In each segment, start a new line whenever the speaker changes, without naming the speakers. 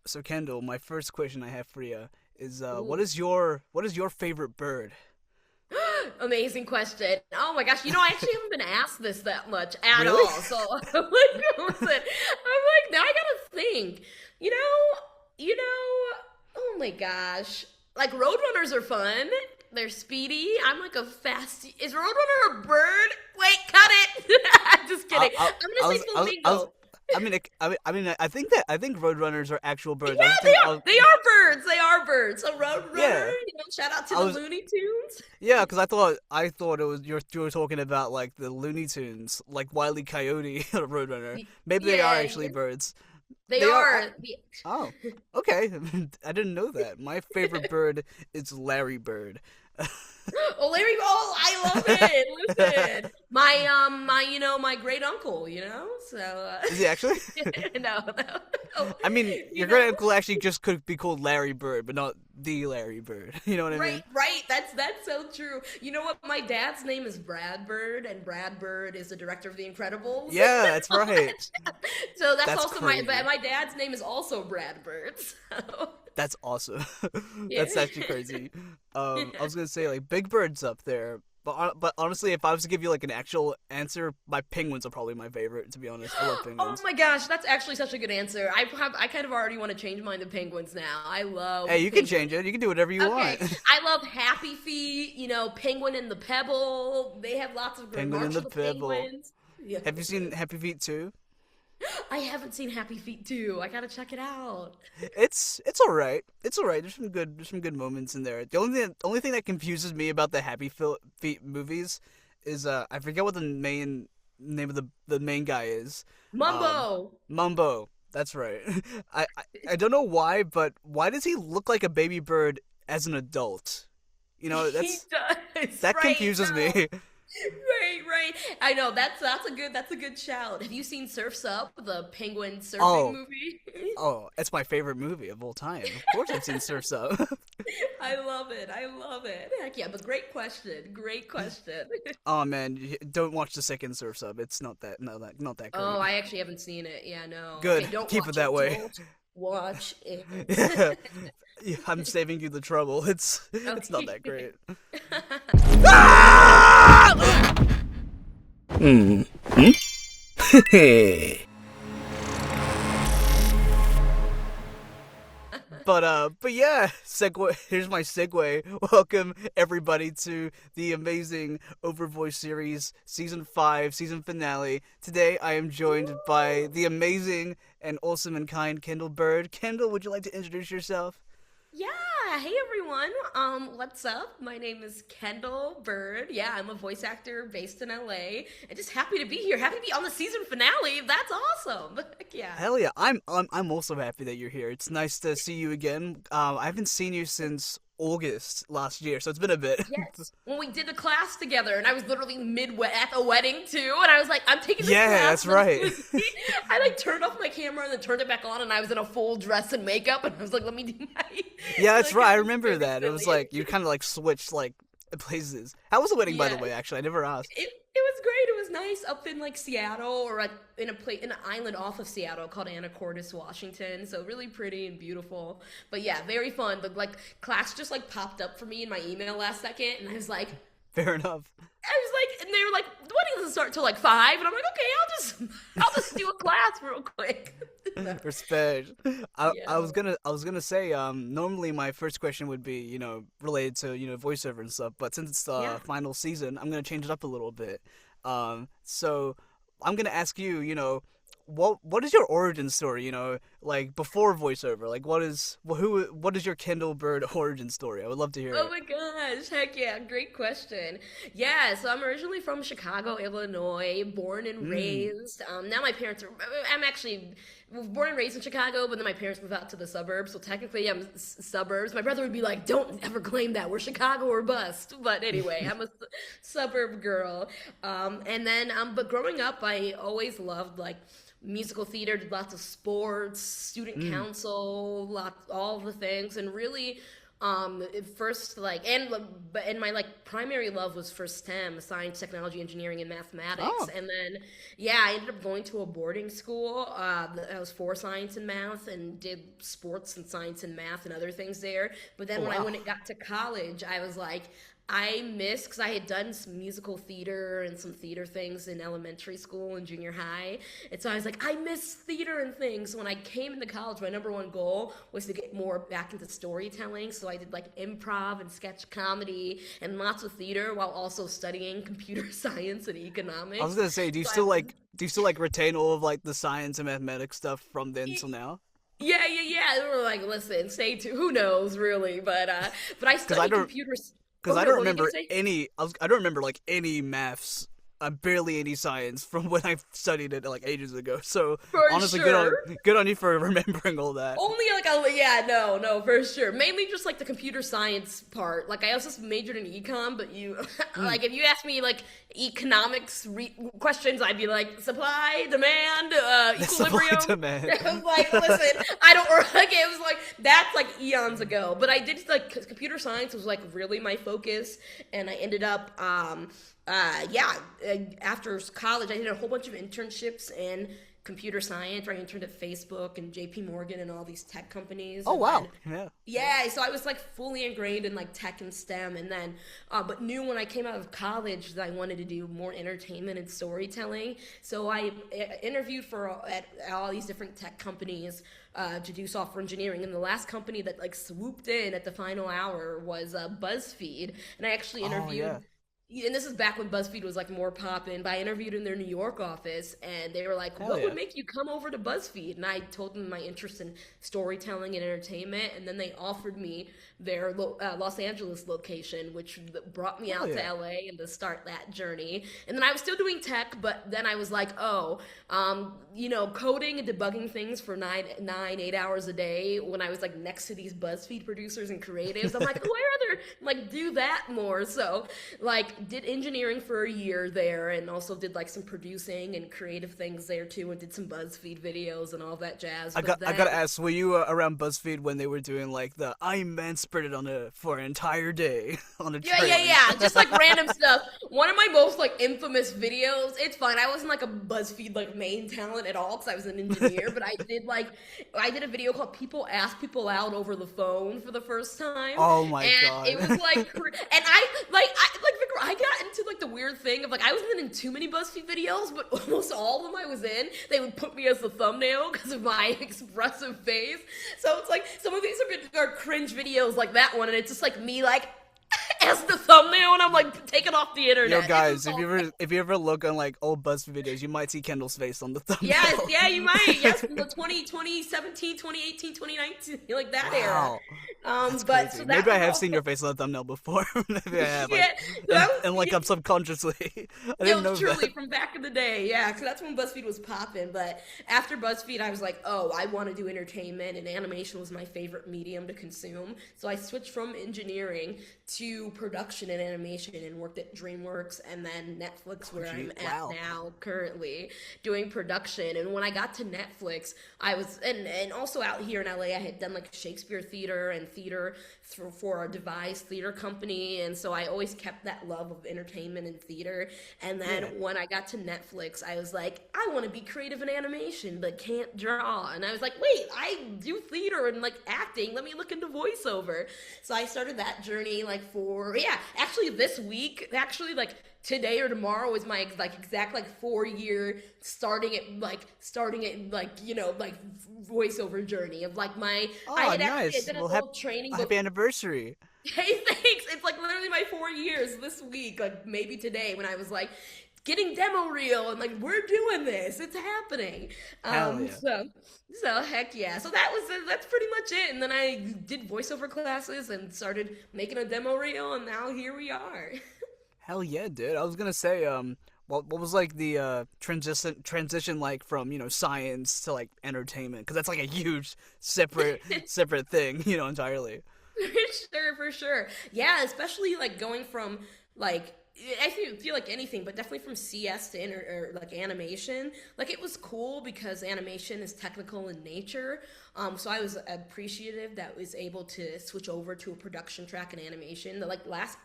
So Kendall, my first question I have for you is, what
Ooh.
is your favorite bird?
Amazing question. Oh my gosh, I actually haven't been asked this that much at
Really?
all. So listen, I'm like, now I gotta think. You know, oh my gosh. Like roadrunners are fun. They're speedy. I'm like a fast. Is roadrunner a bird? Wait, cut it. I'm just
I,
kidding.
I,
I'm
I
gonna say
was, I was, I was,
flamingo.
I think that roadrunners are actual birds. I was
Yeah,
just think, I was,
they are birds. They are birds. So roadrunner,
yeah,
shout out to
I
the
was,
Looney Tunes.
yeah, because I thought it was you were talking about like the Looney Tunes, like Wile E. Coyote, roadrunner. Maybe they are
Yeah,
actually birds.
they
They are.
are.
Oh, okay. I didn't know that. My favorite bird is Larry Bird.
Oh, Larry! Oh, I love it. Listen, my great uncle, So,
Is he actually?
no. Oh,
I mean,
you
your
know,
great uncle actually just could be called Larry Bird, but not the Larry Bird. You know what I
right,
mean?
right. That's so true. You know what? My dad's name is Brad Bird, and Brad Bird is the director of The Incredibles.
Yeah, that's right.
So that's
That's
also my
crazy.
my dad's name is also Brad Bird. So
That's awesome.
yeah.
That's actually crazy. I was gonna say like Big Bird's up there, but honestly, if I was to give you like an actual answer, my penguins are probably my favorite. To be honest, I love
Oh
penguins.
my gosh, that's actually such a good answer. I kind of already want to change mine to penguins now. I
Hey,
love
you can
penguins.
change it. You can do whatever you want.
Okay, I love Happy Feet. Penguin in the Pebble. They have lots of great
Penguin in
March
the
of the
Pebble.
Penguins. Yeah,
Have you seen Happy Feet 2?
I haven't seen Happy Feet too. I gotta check it out.
It's all right. It's all right. There's some good moments in there. The only thing that confuses me about the Feet movies is I forget what the main name of the main guy is. Um,
Mumbo.
Mumbo. That's right. I don't know why, but why does he look like a baby bird as an adult?
He
That's
does.
that
Right.
confuses
No.
me.
Right. I know that's a good shout. Have you seen Surfs Up, the penguin surfing
Oh,
movie?
oh, it's my favorite movie of all time. Of course, I've seen Surf's Up.
I love it. I love it. Heck yeah, but great question. Great question.
Oh man, don't watch the second Surf's Up. It's not that
Oh,
great.
I actually haven't seen it. Yeah, no. Okay,
Good,
don't
keep it
watch
that
it.
way.
Don't watch it.
Yeah, yeah, I'm saving you the trouble. It's not that
Okay.
great. Ah! Hmm. But yeah, segue. Here's my segue. Welcome everybody to the amazing OverVoice series, season 5, season finale. Today I am joined by
Woo!
the amazing and awesome and kind Kendall Byrd. Kendall, would you like to introduce yourself?
Yeah, hey everyone. What's up? My name is Kendall Byrd. Yeah, I'm a voice actor based in LA. And just happy to be here. Happy to be on the season finale. That's awesome. Heck yeah.
Hell yeah, I'm also happy that you're here. It's nice to see you again. I haven't seen you since August last year, so it's been a bit.
Yes. When we did the class together, and I was literally mid at the wedding too, and I was like, I'm taking this
Yeah,
class,
that's
but it's
right.
gonna be. I like turned off my camera and then turned it back on, and I was in a full dress and makeup, and I was like, let me do my.
Yeah, that's
Like,
right.
it
I
was
remember
very
that. It was
silly.
like you kind of like switched like places. How was the wedding, by the
Yeah.
way? Actually, I never asked.
It was great. It was nice up in like Seattle or in a place in an island off of Seattle called Anacortes, Washington. So really pretty and beautiful. But yeah, very fun. The like class just like popped up for me in my email last second, and
Fair enough.
and they were like, the wedding doesn't start till like 5, and I'm like, okay, I'll just do a class real quick.
Respect. I
Yeah.
was gonna say normally my first question would be related to voiceover and stuff, but since it's the
Yeah.
final season, I'm gonna change it up a little bit. So I'm gonna ask you, what is your origin story? Like before voiceover, like what is your Kendall Bird origin story? I would love to hear
Oh
it.
my gosh, heck yeah, great question. Yeah, so I'm originally from Chicago, Illinois, born and
Mm.
raised. Now my parents are, I'm actually born and raised in Chicago, but then my parents moved out to the suburbs, so technically I'm suburbs. My brother would be like, don't ever claim that, we're Chicago or bust. But anyway, I'm a suburb girl. But growing up, I always loved like musical theater, did lots of sports, student
Mm.
council, all the things, and really. First, like, and my like primary love was for STEM, science, technology, engineering, and mathematics.
Oh,
And then, yeah, I ended up going to a boarding school. That was for science and math, and did sports and science and math and other things there. But
oh
then when I
wow.
when it got to college, I was like, I miss because I had done some musical theater and some theater things in elementary school and junior high, and so I was like, I miss theater and things. So when I came into college, my number one goal was to get more back into storytelling. So I did like improv and sketch comedy and lots of theater while also studying computer science and
I was
economics.
gonna say,
So I was
do you still like retain all of like the science and mathematics stuff from then till now?
yeah, yeah, yeah. They were like, listen, stay tuned. Who knows, really? But I
Because I
studied
don't
computers.
because
Oh
I
no,
don't
what were you gonna
remember
say?
any. I don't remember like any maths. Barely any science from when I studied it like ages ago. So
For
honestly,
sure.
good on you for remembering all that.
Only like a yeah, no, no, for sure. Mainly just like the computer science part. Like I also majored in econ, but you
Mm.
like if you ask me like economics questions, I'd be like supply, demand,
Supply
equilibrium.
demand.
I was like, listen, I don't like it was like that's like eons ago. But I did like 'cause computer science was like really my focus, and I ended up yeah, after college, I did a whole bunch of internships in computer science. Where I interned at Facebook and JP Morgan and all these tech companies.
Oh
And then,
wow. Yeah.
yeah, so I was like fully ingrained in like tech and STEM. And then, but knew when I came out of college that I wanted to do more entertainment and storytelling. So I interviewed for at all these different tech companies to do software engineering. And the last company that like swooped in at the final hour was Buzzfeed. And I actually
Oh
interviewed
yeah.
and this is back when BuzzFeed was like more poppin', but I interviewed in their New York office and they were like,
Hell
what would
yeah.
make you come over to BuzzFeed? And I told them my interest in storytelling and entertainment. And then they offered me their Los Angeles location, which brought me
Hell
out to
yeah.
LA and to start that journey. And then I was still doing tech, but then I was like, coding and debugging things for 8 hours a day when I was like next to these BuzzFeed producers and creatives. I'm like, why are there like do that more? So like did engineering for a year there and also did like some producing and creative things there too and did some BuzzFeed videos and all that jazz. But
I
then
gotta ask, were you around BuzzFeed when they were doing like the Iron Man spread on a for an entire day on a
yeah, yeah,
train?
yeah. Just like random stuff. One of my most like infamous videos. It's fine. I wasn't like a BuzzFeed like main talent at all because I was an engineer. But I did a video called "People Ask People Out Over the Phone" for the first time,
Oh my
and
god.
it was like, and I like Vikram, I got into like the weird thing of like I wasn't in too many BuzzFeed videos, but almost all of them I was in. They would put me as the thumbnail because of my expressive face. So it's like some of these are cringe videos like that one, and it's just like me like as the thumbnail, and I'm like taken off the
Yo
internet. It's
guys,
just all
if you ever look on like old BuzzFeed videos, you might see Kendall's face on the
yes,
thumbnail.
yeah, you might. Yes, from the 2017, 2018, 2019, like that era.
Wow. That's
But
crazy.
so that
Maybe I
was
have
all.
seen your face on the thumbnail before. Maybe I have,
Yeah,
like,
that was,
and like
yeah,
I'm subconsciously. I
it
didn't
was
know
truly
that.
from back in the day, yeah. So that's when BuzzFeed was popping. But after BuzzFeed, I was like, oh, I want to do entertainment, and animation was my favorite medium to consume. So I switched from engineering to production and animation, and worked at DreamWorks and then Netflix,
Oh,
where
gee,
I'm at
wow.
now currently doing production. And when I got to Netflix, I was and also out here in LA, I had done like Shakespeare theater and theater for a devised theater company, and so I always kept that love of entertainment and theater. And then
Yeah.
when I got to Netflix, I was like, I want to be creative in animation, but can't draw. And I was like, wait, I do theater and like acting. Let me look into voiceover. So I started that journey like for yeah, actually this week, actually like today or tomorrow is my like exact like 4 year starting it like like voiceover journey of like my I
Oh,
had actually I
nice.
did a
Well,
little training
happy anniversary.
hey, thanks. It's like literally my 4 years this week, like maybe today, when I was like getting demo reel and like we're doing this, it's happening.
Hell yeah.
So heck yeah. So that's pretty much it. And then I did voiceover classes and started making a demo reel, and now here we are.
Hell yeah, dude. I was gonna say, what was like the transition like from science to like entertainment? Because that's like a huge separate thing, entirely.
For sure, for sure. Yeah, especially like going from like feel like anything, but definitely from CS to or like animation. Like it was cool because animation is technical in nature. So I was appreciative that I was able to switch over to a production track in animation. The like last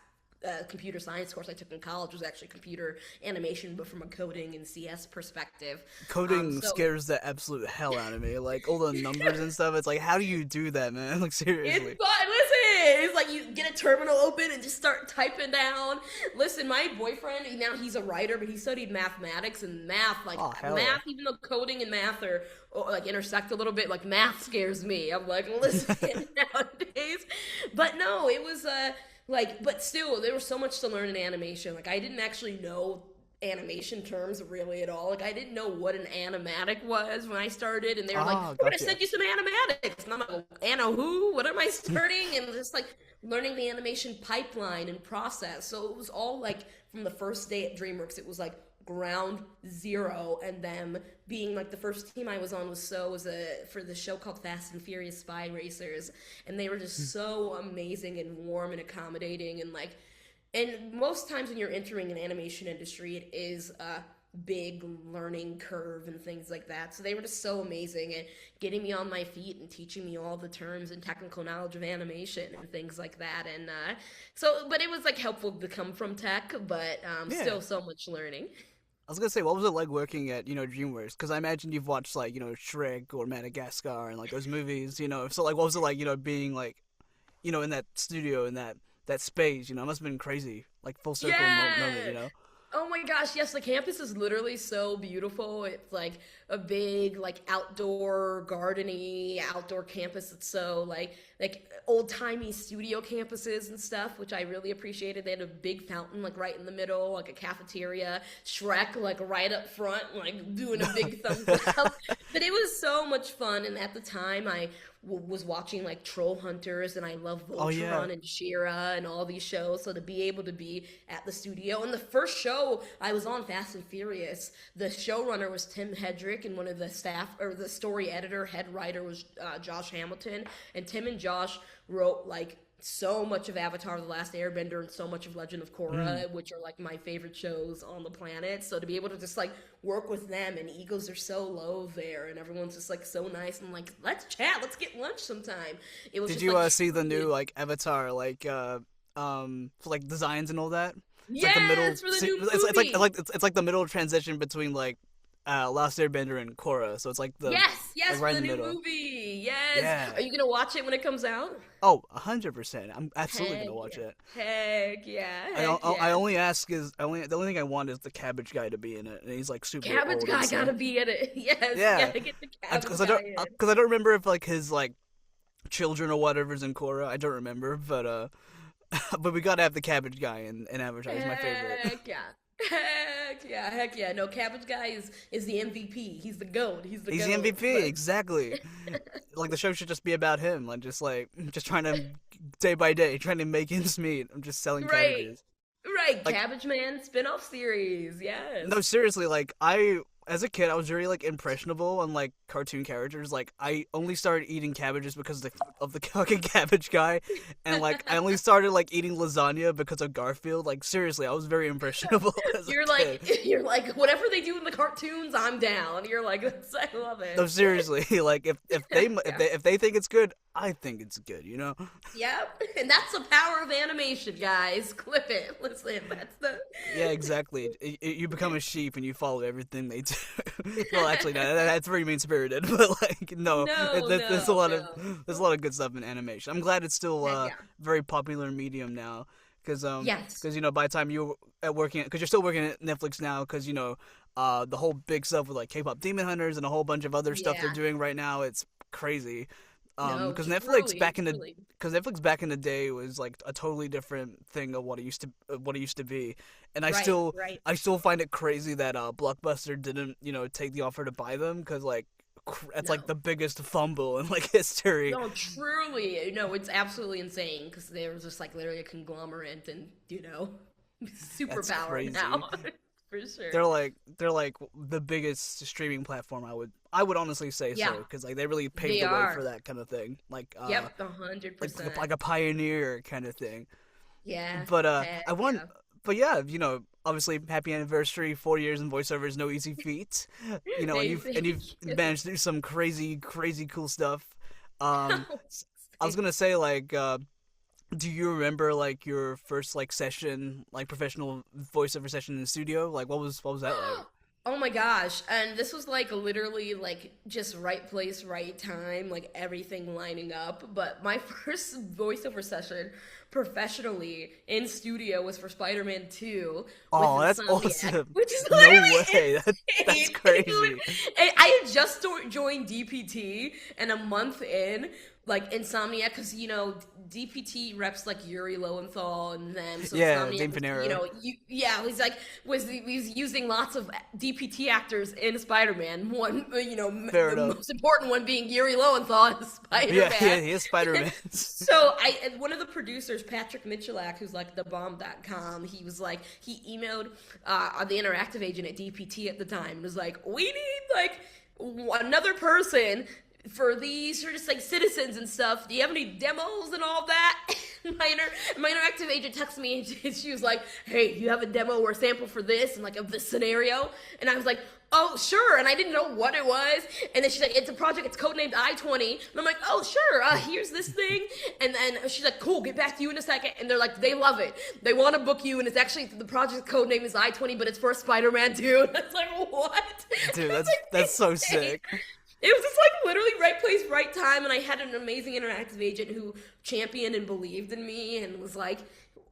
computer science course I took in college was actually computer animation, but from a coding and CS perspective.
Coding
So
scares the absolute hell out of me. Like all the numbers and stuff. It's like, how do you do that, man? Like
it's
seriously.
fun. Listen, it's like you get a terminal open and just start typing down. Listen, my boyfriend, now he's a writer, but he studied mathematics and math. Like
Oh hell yeah.
math, even though coding and math are like intersect a little bit, like math scares me. I'm like, listen, nowadays. But no, it was like, but still, there was so much to learn in animation. Like I didn't actually know animation terms really at all. Like I didn't know what an animatic was when I started, and they were like,
Ah,
"We're gonna
gotcha.
send you some animatics," and I'm like, "Anna who? What am I starting?" And just like learning the animation pipeline and process. So it was all like from the first day at DreamWorks, it was like ground zero, and them being like the first team I was on was for the show called Fast and Furious Spy Racers, and they were just so amazing and warm and accommodating and like. And most times when you're entering an animation industry, it is a big learning curve and things like that. So they were just so amazing at getting me on my feet and teaching me all the terms and technical knowledge of animation and things like that. And but it was like helpful to come from tech, but
Yeah.
still so much learning.
I was gonna say, what was it like working at DreamWorks? Because I imagine you've watched like Shrek or Madagascar and like those movies. So like, what was it like being like in that studio in that space? It must have been crazy, like full circle moment.
Yeah. Oh my gosh, yes, the campus is literally so beautiful. It's like a big, like outdoor gardeny outdoor campus. It's so like old timey studio campuses and stuff, which I really appreciated. They had a big fountain like right in the middle, like a cafeteria, Shrek like right up front, like doing a big thumbs up. But it was so much fun, and at the time I was watching like Troll Hunters, and I love
Oh yeah.
Voltron and She-Ra and all these shows. So to be able to be at the studio, and the first show I was on, Fast and Furious, the showrunner was Tim Hedrick, and one of the staff or the story editor head writer was Josh Hamilton. And Tim and Josh wrote like so much of Avatar: The Last Airbender and so much of Legend of Korra, which are like my favorite shows on the planet. So to be able to just like work with them, and egos are so low there, and everyone's just like so nice and like, let's chat, let's get lunch sometime. It was
Did
just
you
like
see the new
truly.
like Avatar for like designs and all that? It's like the middle.
Yes, for the new
It's like
movie.
it's like the middle transition between like Last Airbender and Korra. So it's like the
Yes,
like
yes, for
right
the
in the
new
middle.
movie. Yes.
Yeah.
Are you gonna watch it when it comes out?
Oh, 100%. I'm absolutely
Heck
gonna watch
yeah.
it.
Heck yeah.
I
Heck
I
yeah.
only ask is I only the only thing I want is the cabbage guy to be in it, and he's like super
Cabbage
old and
guy
stuff.
gotta be in it. Yes,
Yeah,
gotta get the
because
cabbage guy in.
I don't remember if like his like children or whatever's in Korra. I don't remember, but but we gotta have the cabbage guy in Avatar. He's my favorite.
Heck yeah. Heck yeah, heck yeah. No, Cabbage Guy is the MVP. He's the GOAT. He's the
He's the
GOAT.
MVP, exactly. Like the show should just be about him, like just trying to day by day trying to make ends meet. I'm just selling
Right.
cabbages.
Right.
Like
Cabbage Man spin-off series. Yes.
no, seriously, like I as a kid I was very like impressionable on like cartoon characters. Like I only started eating cabbages because of the fucking cabbage guy, and like I only started like eating lasagna because of Garfield. Like seriously, I was very impressionable as a
You're
kid.
like you're like whatever they do in the cartoons, I'm down. You're like I love
No,
it.
seriously, like
Yeah.
if they think it's good, I think it's good.
Yep. And that's the power of animation, guys. Clip it. Listen, that's the
Yeah, exactly. You become a sheep and you follow everything they do. Well, actually, no, that's very mean spirited. But like, no,
No,
there's a
no,
lot of
no.
there's a lot of good stuff in animation. I'm glad it's still
Heck yeah.
very popular medium now. Because
Yes.
by the time you're because you're still working at Netflix now, because the whole big stuff with like K-pop Demon Hunters and a whole bunch of other stuff they're
Yeah.
doing right now, it's crazy.
No,
Because
truly, truly.
Netflix back in the day was like a totally different thing of what it used to be, and
Right, right.
I still find it crazy that Blockbuster didn't take the offer to buy them, because like it's like
No.
the biggest fumble in like history.
No, truly. No, it's absolutely insane because they were just like literally a conglomerate and,
That's
superpower
crazy.
now. For sure.
They're like the biggest streaming platform. I would honestly say
Yeah,
so, because like they really paved
they
the way
are.
for that kind of thing. Like
Yep, 100%.
like a pioneer kind of thing.
Yeah.
But
Heck yeah.
But yeah, obviously, happy anniversary. 4 years in voiceover is no easy feat. And
Hey,
you've
thank you.
managed to do some crazy, crazy cool stuff. Um,
Oh,
I was gonna say like, do you remember like your first like session, like professional voiceover session in the studio? Like, what was that like?
Oh my gosh. And this was like literally like just right place, right time, like everything lining up. But my first voiceover session professionally in studio was for Spider-Man 2 with
Oh, that's
Insomniac,
awesome.
which is
No
literally
way. That's
insane.
crazy.
I had just joined DPT and a month in, like Insomniac, because DPT reps like Yuri Lowenthal and them, so
Yeah,
Insomniac
Dane
was,
Panero.
yeah, he's like was using lots of DPT actors in Spider-Man. One,
Fair
the
enough.
most important one being Yuri Lowenthal as
Yeah, yeah,
Spider-Man.
he is Spider-Man.
So one of the producers, Patrick Michalak, who's like thebomb.com, he was like, he emailed the interactive agent at DPT at the time and was like, we need like another person for these sort of like citizens and stuff. Do you have any demos and all that? My interactive agent texted me and she was like, hey, you have a demo or a sample for this and like of this scenario? And I was like, oh, sure. And I didn't know what it was. And then she's like, it's a project, it's codenamed I-20. And I'm like, oh, sure, here's this thing. And then she's like, cool, get back to you in a second. And they're like, they love it. They want to book you. And it's actually, the project code name is I-20, but it's for Spider-Man 2. And it's like, what?
Dude,
It's
that's so
insane.
sick.
It was just like literally right place, right time, and I had an amazing interactive agent who championed and believed in me and was like,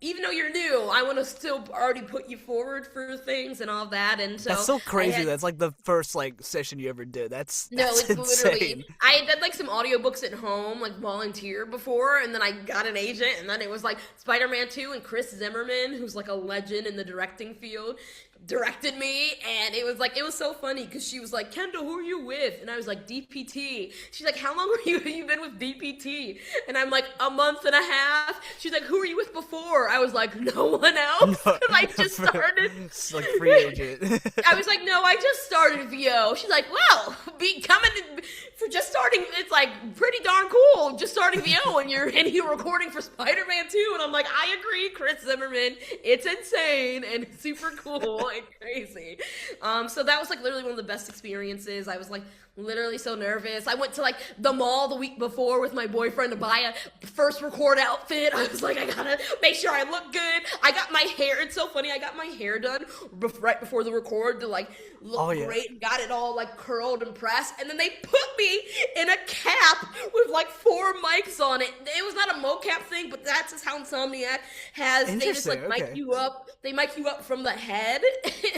even though you're new, I want to still already put you forward for things and all that. And
That's
so
so
I
crazy.
had
That's like the first like session you ever did. That's
no,
that's
it's
insane.
literally I did like some audiobooks at home, like volunteer before, and then I got an agent, and then it was like Spider-Man 2 and Chris Zimmerman, who's like a legend in the directing field, directed me, and it was so funny because she was like, Kendall, who are you with? And I was like, DPT. She's like, how long have you been with DPT? And I'm like, a month and a half. She's like, who were you with before? I was like, no one else.
No,
I just started.
it's like free agent.
I was like, no, I just started VO. She's like, well, be coming for just starting. It's like pretty darn cool. Just starting VO and you're recording for Spider-Man 2. And I'm like, I agree, Chris Zimmerman. It's insane and super cool and crazy. So that was like literally one of the best experiences. I was like literally so nervous. I went to like the mall the week before with my boyfriend to buy a first record outfit. I was like, I gotta make sure I look good. I got my hair. It's so funny. I got my hair done right before the record to like look
Oh, yeah.
great. Got it all like curled and pressed. And then they put me in a cap with like 4 mics on it. It was not a mocap thing, but that's just how Insomniac has. They just like
Interesting,
mic
okay.
you up. They mic you up from the head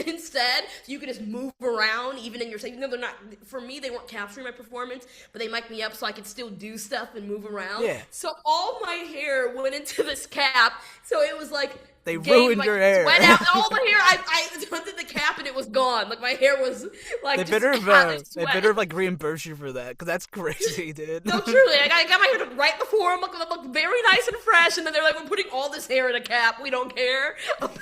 instead, so you can just move around even in your. Even though they're not, for me, they weren't capturing my performance, but they mic me up so I could still do stuff and move around.
Yeah.
So all my hair went into this cap, so it was like
They
game,
ruined
like,
your hair.
Sweat out all the hair. I did the cap and it was gone. Like my hair was like
They
just
better
covered in
have they
sweat.
better have like reimburse you for that because that's crazy, dude.
No, truly, I got my hair done right before. I'm look very nice and fresh, and then they're like, "We're putting all this hair in a cap. We don't care about the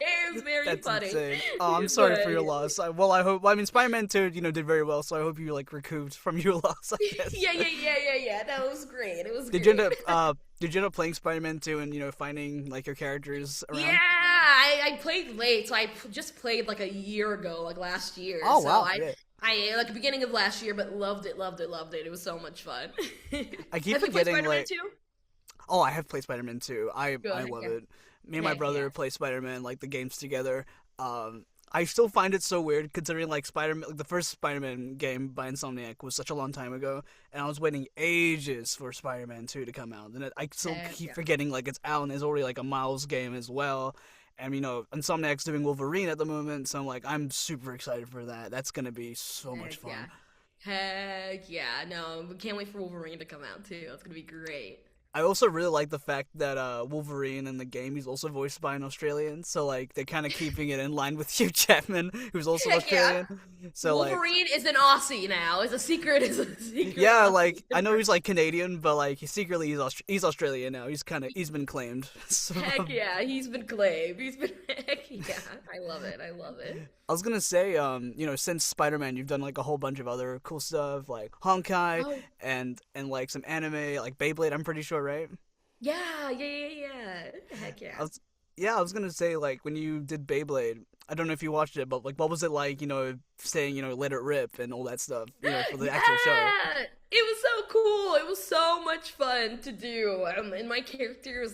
hair." It's very
That's
funny.
insane. Oh, I'm sorry for your
But-
loss. I hope. Well, I mean, Spider-Man 2, did very well, so I hope you like recouped from your loss. I guess.
Yeah. That was great. It was.
Did
great.
you end up Did you end up playing Spider-Man 2 and finding like your characters around?
Yeah, I played late, so I just played like a year ago, like last year.
Oh,
so
wow,
I,
yeah.
I like the beginning of last year, but loved it. It was so much fun.
I keep
Have you played
forgetting
Spider-Man
like.
2?
Oh, I have played Spider-Man 2. I
Good,
love
yeah.
it. Me and my
Heck
brother
yeah.
play Spider-Man like the games together. I still find it so weird considering like Spider-Man, like the first Spider-Man game by Insomniac was such a long time ago, and I was waiting ages for Spider-Man 2 to come out, and I still
Heck
keep
yeah.
forgetting like it's out and it's already like a Miles game as well. And Insomniac's doing Wolverine at the moment, so I'm super excited for that. That's gonna be so much
Heck
fun.
yeah. Heck yeah. No, we can't wait for Wolverine to come out too. It's gonna be great.
I also really like the fact that Wolverine in the game, he's also voiced by an Australian, so they're kind of keeping it in line with Hugh Jackman, who's also
Heck yeah.
Australian. So
Wolverine is an Aussie now. Is a secret.
yeah,
Aussie.
I know he's Canadian, but he's Australian now. He's been claimed. So,
Heck yeah, he's been claimed. Heck yeah. I love it.
I was gonna say, since Spider-Man, you've done a whole bunch of other cool stuff like Honkai
Oh.
and like some anime like Beyblade. I'm pretty sure, right?
Yeah. Heck yeah.
Yeah, I was gonna say like when you did Beyblade, I don't know if you watched it, but like what was it like, saying, let it rip and all that stuff, for the actual show?
Yeah, it was so cool. It was so much fun to do. And my character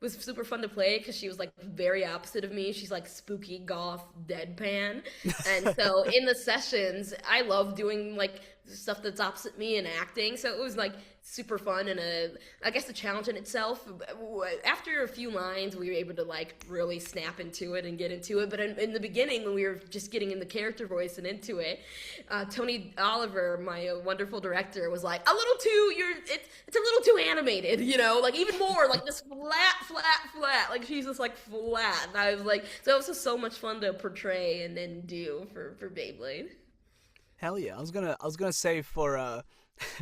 was super fun to play because she was like very opposite of me. She's like spooky goth deadpan, and so in the sessions, I love doing like stuff that's opposite me and acting. So it was like super fun and I guess a challenge in itself. After a few lines, we were able to like really snap into it and get into it. But in the beginning, when we were just getting in the character voice and into it, Tony Oliver, my wonderful director, was like a little too it's a little too animated, like even more like this flat, like she's just like flat. And I was like, so it was just so much fun to portray and then do for Beyblade.
Hell yeah. I was gonna say for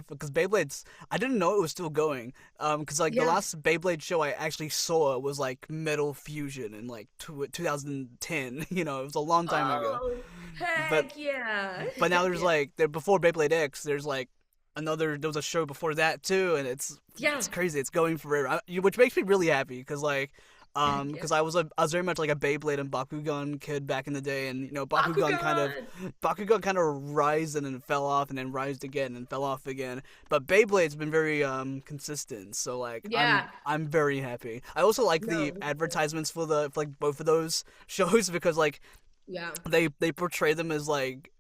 because Beyblade's, I didn't know it was still going. Because like the
Yeah.
last Beyblade show I actually saw was like Metal Fusion in like 2010. It was a long time ago.
Oh,
But
heck yeah.
but now there's
Yeah.
like there before Beyblade X, there's like there was a show before that too, and
Yeah.
it's crazy. It's going forever, which makes me really happy because like.
Heck yeah.
Because I was very much like a Beyblade and Bakugan kid back in the day, and
Bakugan!
Bakugan kind of rised and then fell off and then rised again and fell off again. But Beyblade's been very consistent, so like
Yeah.
I'm very happy. I also like the
No.
advertisements for like both of those shows because like
Yeah.
they portray them as like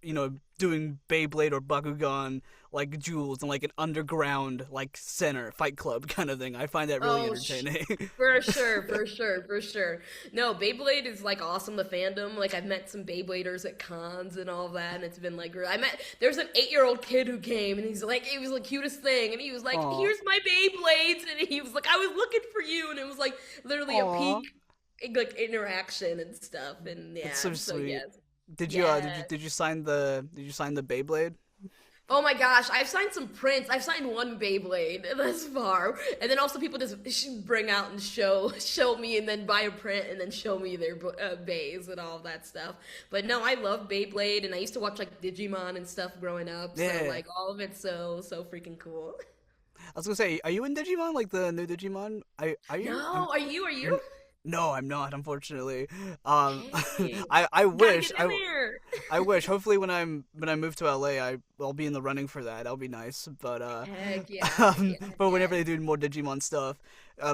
doing Beyblade or Bakugan like jewels in like an underground like center fight club kind of thing. I find that really
Oh,
entertaining.
for sure, for sure, for sure. No, Beyblade is like awesome. The fandom, like I've met some Beybladers at cons and all that, and it's been like there's an 8-year-old kid who came, and he's like, it was the cutest thing, and he was like,
Aw.
here's my Beyblades, and he was like, I was looking for you, and it was like literally a
Aw.
peak like interaction and stuff, and
That's
yeah,
so
so
sweet.
yes,
Did you
yeah.
sign the Beyblade?
Oh my gosh, I've signed some prints. I've signed one Beyblade thus far, and then also people just bring out and show me, and then buy a print, and then show me their bays and all of that stuff. But no, I love Beyblade, and I used to watch like Digimon and stuff growing up. So
Yeah.
like all of it's so freaking cool.
I was gonna say, are you in Digimon? Like the new Digimon? Are you?
No, are you? Are
You're,
you?
no, I'm not. Unfortunately, um,
Hey,
I
gotta
wish
get in there.
I wish. Hopefully, when I move to LA, I'll be in the running for that. That'll be nice. But
Heck yeah, heck yeah, heck
but
yeah.
whenever they do more Digimon stuff,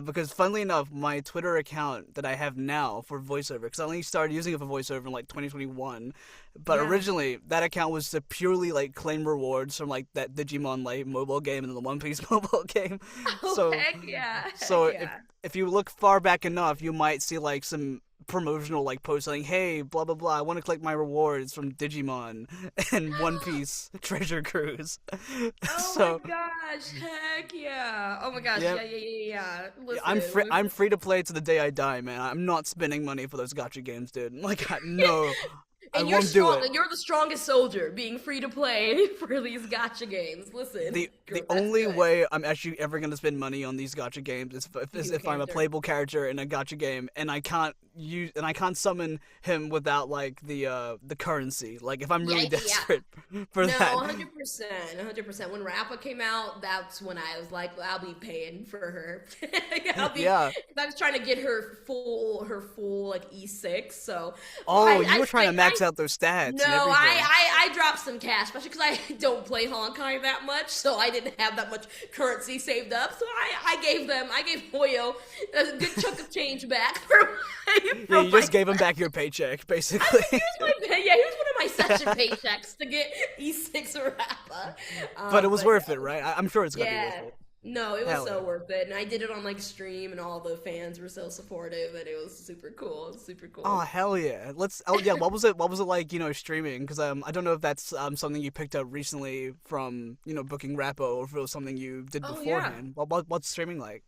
because funnily enough, my Twitter account that I have now for voiceover, because I only started using it for voiceover in like 2021, but
Yeah.
originally that account was to purely like claim rewards from like that Digimon like mobile game and the One Piece mobile game.
Oh
So
heck yeah,
so
heck
if
yeah.
if you look far back enough, you might see like some promotional like posts saying, "Hey, blah blah blah, I want to collect my rewards from Digimon and One Piece Treasure Cruise."
Oh
So
my gosh, heck yeah. Oh my gosh,
yeah,
yeah.
yeah,
Listen,
I'm free. I'm
listen.
free to play to the day I die, man. I'm not spending money for those gotcha games, dude. Like, no, I
And you're
won't do
strong.
it.
You're the strongest soldier, being free to play for these gotcha games. Listen,
The
girl, that's
only
good.
way I'm actually ever gonna spend money on these gotcha games is
Use a
if I'm a
character.
playable character in a gotcha game and I can't summon him without like the currency. Like if I'm
Yeah,
really
yeah.
desperate for
No,
that.
100%, 100%. When Rappa came out, that's when I was like, well, I'll be paying for her. I'll be.
Yeah.
'Cause I was trying to get her full like E6. So
Oh, you
I
were trying to
spent
max
I
out those stats
No,
and everything.
I dropped some cash, especially because I don't play Honkai that much, so I didn't have that much currency saved up. So I gave Hoyo a good chunk of change back
Yeah,
from
you
my.
just gave him back your paycheck, basically.
Yeah, here's one of my session paychecks to get E6 Rappa.
But it was
But
worth it, right? I'm sure it's gonna be worth
yeah,
it.
no, it was
Hell
so
yeah.
worth it, and I did it on like stream, and all the fans were so supportive, and it was super cool. It was super
Oh
cool.
hell yeah! Let's. Oh yeah. What was it? What was it like? Streaming? Because I don't know if that's something you picked up recently from booking Rappo, or if it was something you did
Oh yeah.
beforehand. What's streaming like?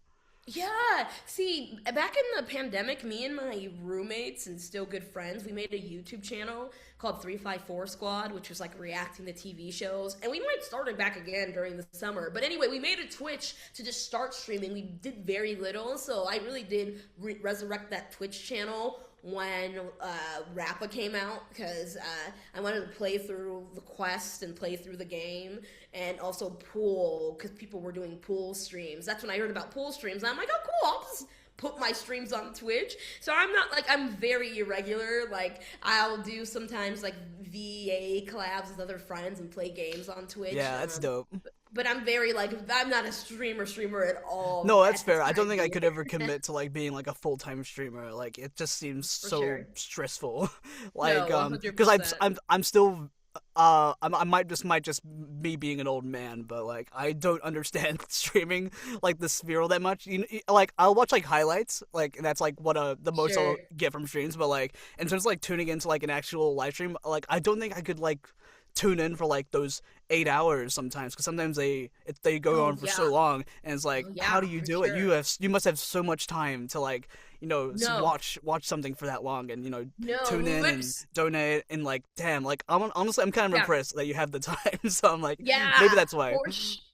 Yeah, see, back in the pandemic, me and my roommates and still good friends, we made a YouTube channel called 354 Squad, which was like reacting to TV shows. And we might start it back again during the summer. But anyway, we made a Twitch to just start streaming. We did very little, so I really did resurrect that Twitch channel when Rappa came out because I wanted to play through the quest and play through the game and also pool because people were doing pool streams. That's when I heard about pool streams. And I'm like, oh, cool! I'll just put my streams on Twitch. So I'm not like I'm very irregular. Like I'll do sometimes like VA collabs with other friends and play games on Twitch.
Yeah, that's dope.
But I'm very like I'm not a streamer at all
No, that's
at this
fair. I don't
time
think I could ever
either.
commit to like being like a full time streamer. Like it just seems
For
so
sure.
stressful.
No,
Like because
100%.
I'm still I might just me being an old man, but like I don't understand streaming like the spiral that much. Like I'll watch like highlights, like that's like what the most I'll
Sure.
get from streams. But like in terms of like tuning into like an actual live stream, like I don't think I could like tune in for like those 8 hours sometimes because sometimes they go
Oh
on for so
yeah.
long and it's
Oh
like how
yeah,
do you
for
do it
sure.
you must have so much time to like
No.
watch something for that long and
No.
tune in and
Lips.
donate and like damn like honestly I'm kind of
Yeah.
impressed that you have the time so I'm like maybe
Yeah,
that's why.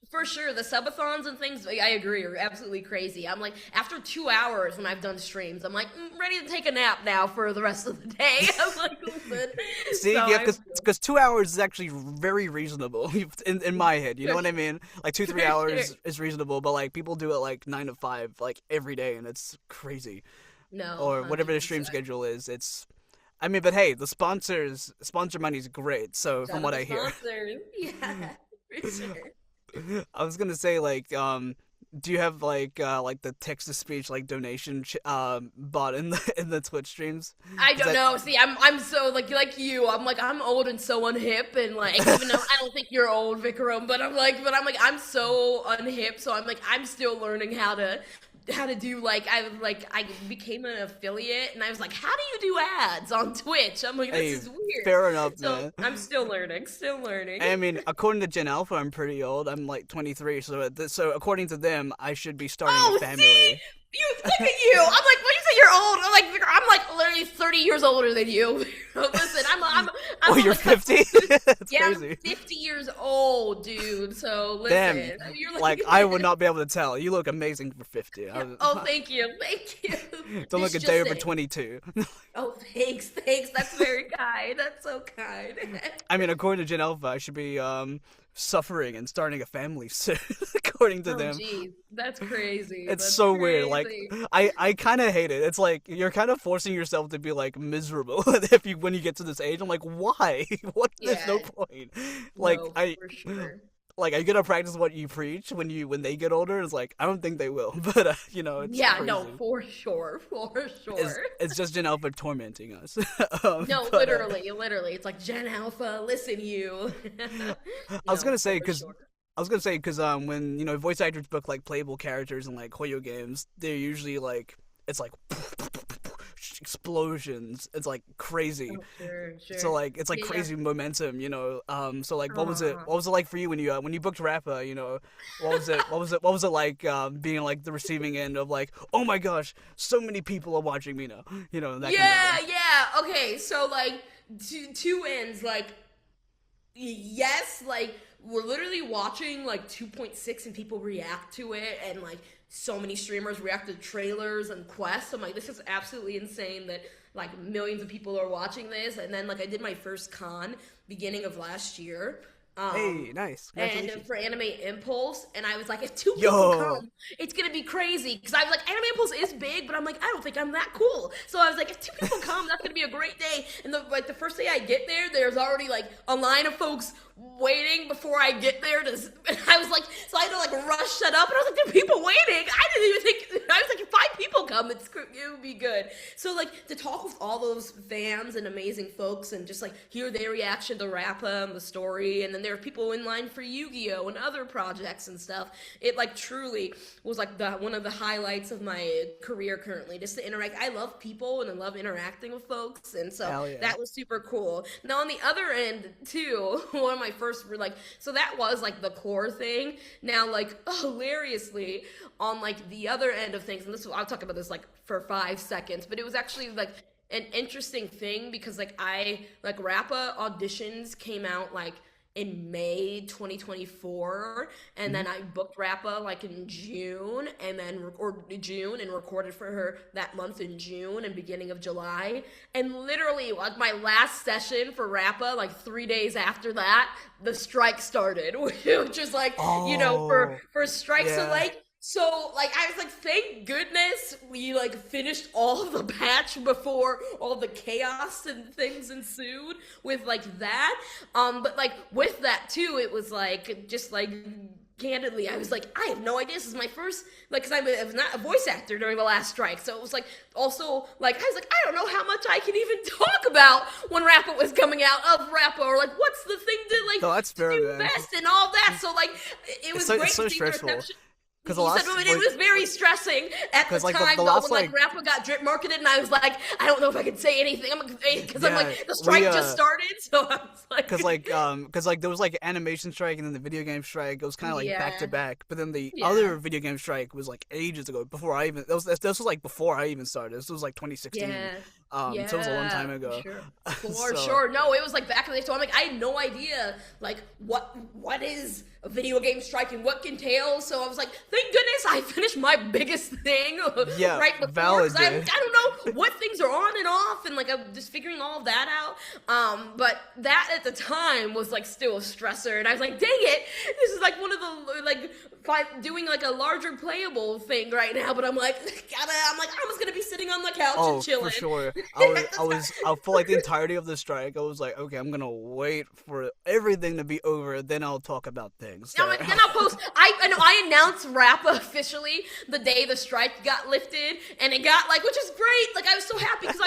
for sure. The subathons and things, I agree, are absolutely crazy. I'm like, after 2 hours when I've done streams, I'm like, ready to take a nap now for the rest of the day. I'm like, listen.
See,
So
yeah,
I
because 2 hours is actually very reasonable in my head. You know
for,
what I mean? Like two,
for
three
sure.
hours is reasonable, but like people do it like 9 to 5, like every day, and it's crazy.
No,
Or whatever the stream
100%.
schedule is, it's. I mean, but hey, the sponsor money's great. So from
Shout out
what
to
I hear,
sponsors. Yeah, for sure.
I was gonna say like do you have like the text to speech like donation bot in the Twitch streams?
I
Is
don't
that
know. See, I'm so like you. I'm like I'm old and so unhip, and like even though I don't think you're old, Vikram, but I'm like I'm so unhip. So I'm like I'm still learning how to do I became an affiliate, and I was like, how do you do ads on Twitch? I'm like this
hey,
is weird.
fair enough,
So
man.
I'm still learning, still learning.
I mean, according to Gen Alpha, I'm pretty old. I'm like 23, so according to them, I should be starting a
Oh, see,
family.
you look at you. I'm like, when you say you're old, I'm like literally 30 years older than you. Listen, I'm
Oh,
on
you're
the cusp.
50? That's
Yeah, I'm
crazy.
50 years old, dude. So
Damn,
listen, you're like,
like I would not be able to tell. You look amazing for 50.
oh, thank you.
Don't look
This
a day
just
over
in.
22.
Oh, thanks. That's very kind. That's so kind.
I mean, according to Gen Alpha, I should be suffering and starting a family soon. According to
Oh,
them.
geez, that's crazy.
It's
That's
so weird. Like
crazy.
I kind of hate it. It's like you're kind of forcing yourself to be like miserable if you when you get to this age. I'm like, why? What? There's no
Yeah,
point. Like
no,
I
for sure.
like are you gonna practice what you preach when they get older? It's like I don't think they will. But it's
Yeah, no,
crazy.
for sure, for
It's
sure.
it's just Gen Alpha tormenting us.
No,
But
literally, it's like Gen Alpha, listen, you.
I was
No,
gonna say
for
because
sure.
when voice actors book like playable characters in like Hoyo games, they're usually like it's like explosions. It's like crazy.
Oh, sure,
So
sure.
like it's like
Yeah.
crazy momentum. So like
Uh,
what was it like for you when you booked Rappa? What was it like being like the receiving end of like, oh my gosh, so many people are watching me now. That kind of
yeah,
thing.
yeah. Okay, so like two ends. Like yes, like we're literally watching like 2.6 and people react to it, and like so many streamers react to trailers and quests. I'm like, this is absolutely insane that like millions of people are watching this. And then like I did my first con beginning of last year.
Hey, nice.
And
Congratulations.
for Anime Impulse, and I was like, if two people
Yo.
come, it's gonna be crazy. Because I was like, Anime Impulse is big, but I'm like, I don't think I'm that cool. So I was like, if two people come, that's gonna be a great day. And the first day I get there, there's already like a line of folks waiting before I get there and I was like, so I had to like rush set up, and I was like, there are people waiting. I didn't even think. I was like, if 5 people come, it would be good. So like to talk with all those fans and amazing folks and just like hear their reaction to Rappa and the story, and then there are people in line for Yu-Gi-Oh and other projects and stuff. It like truly was like the one of the highlights of my career currently, just to interact. I love people and I love interacting with folks, and so
Hell yeah.
that was super cool. Now on the other end too, one of my first like, so that was like the core thing. Now like hilariously on like the other end of things, and this I'll talk about this like for 5 seconds, but it was actually like an interesting thing because like I like Rappa auditions came out like in May 2024, and
Mhm.
then I booked Rappa like in June, and then or June, and recorded for her that month in June and beginning of July. And literally like my last session for Rappa, like 3 days after that, the strike started, which is like, for
Oh,
strikes. So
yeah.
like So, like, I was like, thank goodness we, like, finished all the patch before all the chaos and things ensued with, like, that. But, like, with that, too, it was, like, just, like, candidly, I was like, I have no idea. This is my first, like, because I was not a voice actor during the last strike. So it was, like, also, like, I was like, I don't know how much I can even talk about when Rappa was coming out of Rappa, or, like, what's the thing to, like,
No, that's
to
fair,
do
man.
best and all that. So, like, it was great
It's
to
so
see the
stressful
reception.
because the
You said
last
well, it was very stressing at the
because like
time
the
though
last
when like
like
Rappa got drip marketed and I was like I don't know if I can say anything because I'm
yeah
like the
we
strike just started so I was like
because like there was like animation strike and then the video game strike. It was kind of like back to
yeah
back. But then the
yeah
other video game strike was like ages ago before I even this was like before I even started. This was like 2016.
yeah
So it was a long
yeah
time
for
ago.
sure for
So
sure no it was like back in the day so I'm like I had no idea like what is a video game strike and what can entail so I was like thank goodness I finished my biggest thing
yeah,
right before because
valid.
I don't know what things are on and off and like I'm just figuring all of that out but that at the time was like still a stressor and I was like dang it this is like one of the like doing like a larger playable thing right now but I'm like I'm just gonna be sitting on the couch and
Oh, for
chilling
sure.
at the
I for like the entirety of the strike, I was like, okay, I'm gonna wait for everything to be over, then I'll talk about things.
No, then I'll post. I know I announced Rappa officially the day the strike got lifted, and it got like, which is great. Like I was so happy because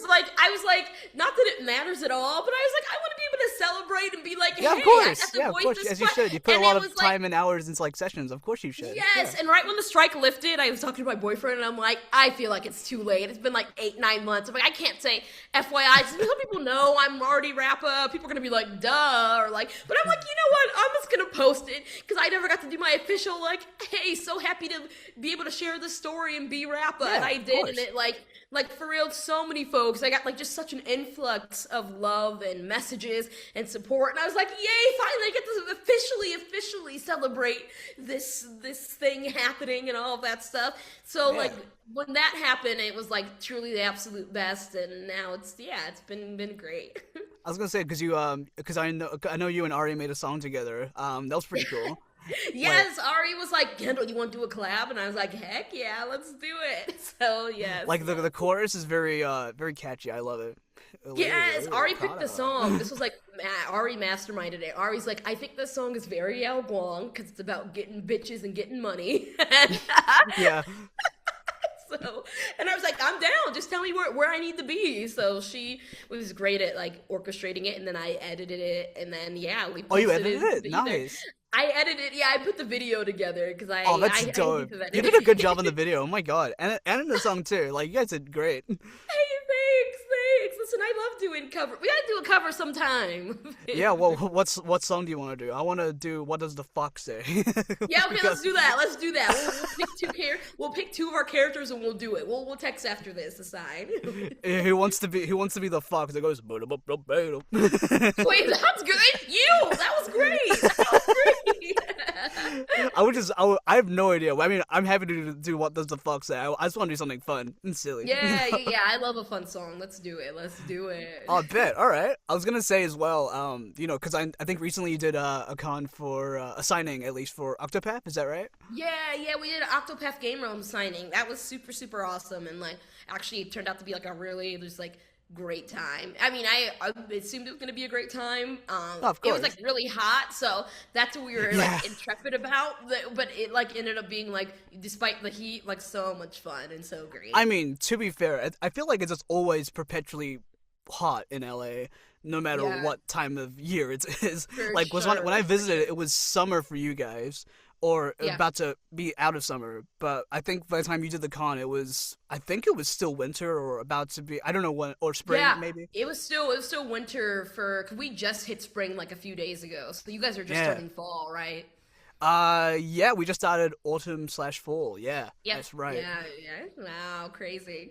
like I was like, not that it matters at all, but I was like, I want to be able to celebrate and be like,
Yeah,
hey,
of
I got
course.
to
Yeah, of
voice
course.
this
As you should. You put a
and
lot
it
of
was like,
time and hours into like sessions. Of course you should. Yeah.
yes, and right when the strike lifted, I was talking to my boyfriend, and I'm like, I feel like it's too late. It's been like 8, 9 months. I'm like, I can't say FYI. Some people know I'm already Rappa. People are gonna be like, duh, or like, but I'm like, you know what? I'm just gonna post it because I never got to do my official like, hey, so happy to be able to share this story and be Rappa, and
Yeah,
I
of
did, and
course.
it like for real, so many folks. I got like just such an influx of love and messages and support, and I was like, yay! Finally, I get to officially celebrate this thing happening and all of that stuff. So
Yeah.
like when that happened, it was like truly the absolute best, and now it's been great.
I was gonna say because I know you and Ari made a song together. That was pretty cool. Like
Yes, Ari was like, Kendall, you want to do a collab? And I was like, heck yeah, let's do it. So yes.
like the chorus is very catchy. I love it.
Yes, Ari picked the
Kana.
song. This was like Ari masterminded it. Ari's like, I think this song is very Al Guang because it's about getting bitches and getting money. And
Yeah.
so, and I was like, I'm down. Just tell me where I need to be. So she was great at like orchestrating it, and then I edited it, and then yeah, we
Oh, you
posted
edited
it
it?
either.
Nice.
I edited, yeah, I put the video together because
Oh, that's
I
dope.
need to
You
edit
did a good
it.
job on the video. Oh my god, and in the song too. Like you guys did great.
Hey, thanks. Listen, I love doing cover. We gotta do a cover sometime.
Yeah. Well, what song do you want to do? I want to do "What Does the Fox Say."
Yeah, okay,
Because-
let's do that. Let's do that. We'll pick two of our characters and we'll do it. We'll text after this aside.
Who wants to be the fox that goes.
Wait, that's good. That was great. That was great.
I have no idea. I mean, I'm happy to do "What Does the Fox Say." I just want to do something fun and silly.
Yeah. I love a fun song. Let's do it.
I bet. All right. I was gonna say as well. Because I think recently you did a con for a signing at least for Octopath. Is that right?
Yeah, we did an Octopath Game Realm signing. That was super awesome, and like actually it turned out to be like a really just like great time. I mean, I assumed it was gonna be a great time.
Oh, of
It was
course.
like really hot, so that's what we were
Yeah.
like intrepid about. But it like ended up being like, despite the heat, like so much fun and so great.
I mean, to be fair, I feel like it's just always perpetually hot in LA, no matter
Yeah.
what time of year it is.
For
Like was when I
sure.
visited, it was summer for you guys, or
Yeah.
about to be out of summer. But I think by the time you did the con, I think it was still winter or about to be. I don't know when, or spring
Yeah,
maybe.
it was still winter cause we just hit spring like a few days ago. So you guys are just
Yeah.
starting fall, right?
Yeah, we just started autumn/fall. Yeah,
Yep.
that's right.
Yeah. Wow, crazy.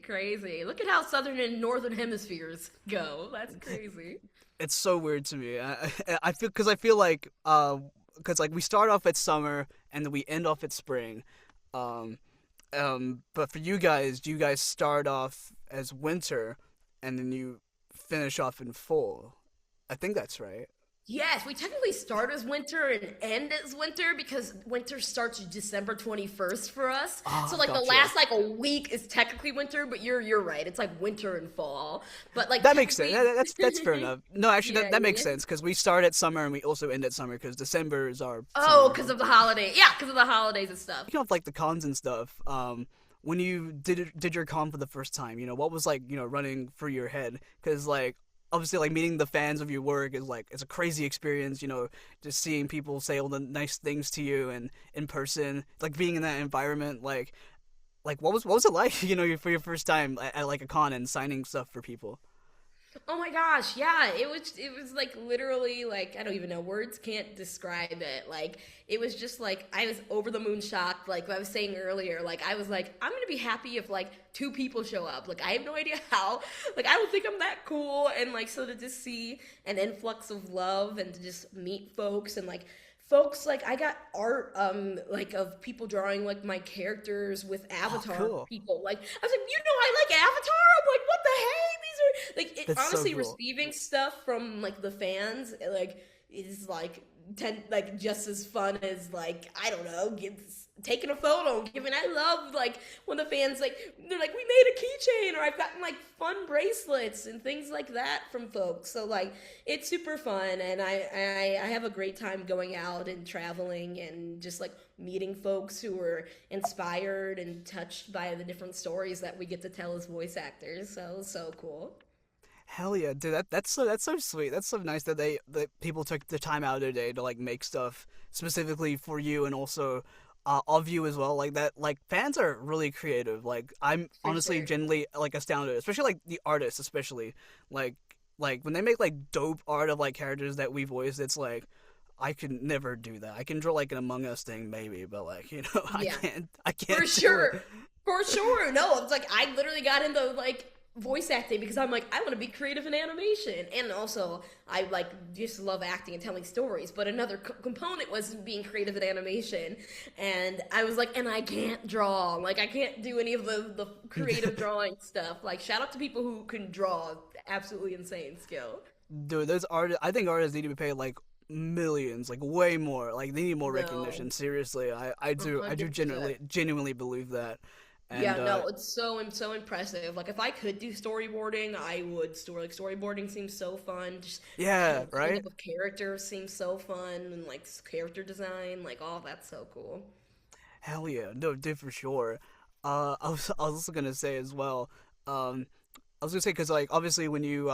Look at how southern and northern hemispheres go. That's crazy.
It's so weird to me. I feel like because like we start off at summer and then we end off at spring. Um, but for you guys, do you guys start off as winter and then you finish off in fall? I think that's right.
Yes, we technically start as winter and end as winter because winter starts December 21st for us. So
Ah,
like the
gotcha.
last like a week is technically winter, but you're right. It's like winter and fall. But like
That makes sense.
technically
That's fair enough. No, actually,
yeah,
that makes
yeah.
sense because we start at summer and we also end at summer because December is our
Oh,
summer.
because of the holiday. Yeah, because of the holidays and stuff.
Speaking of like the cons and stuff, when you did your con for the first time, what was like running through your head? Because like obviously like meeting the fans of your work is like it's a crazy experience. Just seeing people say all the nice things to you and in person, like being in that environment, like what was it like? For your first time at like a con and signing stuff for people.
Oh my gosh, yeah, it was like literally like I don't even know words can't describe it. Like it was just like I was over the moon shocked. Like I was saying earlier, like I was like I'm gonna be happy if like two people show up. Like I have no idea how. Like I don't think I'm that cool. And like so to just see an influx of love and to just meet folks and like folks like I got art like of people drawing like my characters with
Oh,
avatar
cool.
people. Like I was like, I like Avatar. I'm like, what the heck? These are like it,
That's so
honestly
cool.
receiving stuff from like the fans like is like like just as fun as like I don't know, taking a photo, giving. I love like when the fans like they're like we made a keychain or I've gotten like fun bracelets and things like that from folks. So like it's super fun and I have a great time going out and traveling and just like meeting folks who are inspired and touched by the different stories that we get to tell as voice actors. So cool.
Hell yeah, dude! That's so sweet. That's so nice that people took the time out of their day to like make stuff specifically for you and also of you as well. Like that, like fans are really creative. Like I'm
For
honestly
sure.
genuinely like astounded, especially like the artists, especially like like when they make like dope art of like characters that we voice. It's like I could never do that. I can draw like an Among Us thing maybe, but like I
Yeah.
can't I
For
can't do it.
sure. For sure. No, it's like I literally got into like voice acting because I'm like I want to be creative in animation and also I like just love acting and telling stories, but another component was being creative in animation and I was like and I can't draw. Like I can't do any of the creative drawing stuff. Like shout out to people who can draw. Absolutely insane skill.
Dude, those artists. I think artists need to be paid like millions, like way more. Like they need more
No.
recognition. Seriously, I do
100%.
genuinely believe that.
Yeah,
And
no, it's so impressive. Like if I could do storyboarding, I would. Storyboarding seems so fun. Just
yeah,
coming
right?
up with characters seems so fun, and like character design, like all that's so cool.
Hell yeah, no, dude, for sure. I was also gonna say as well. I was gonna say because like obviously when you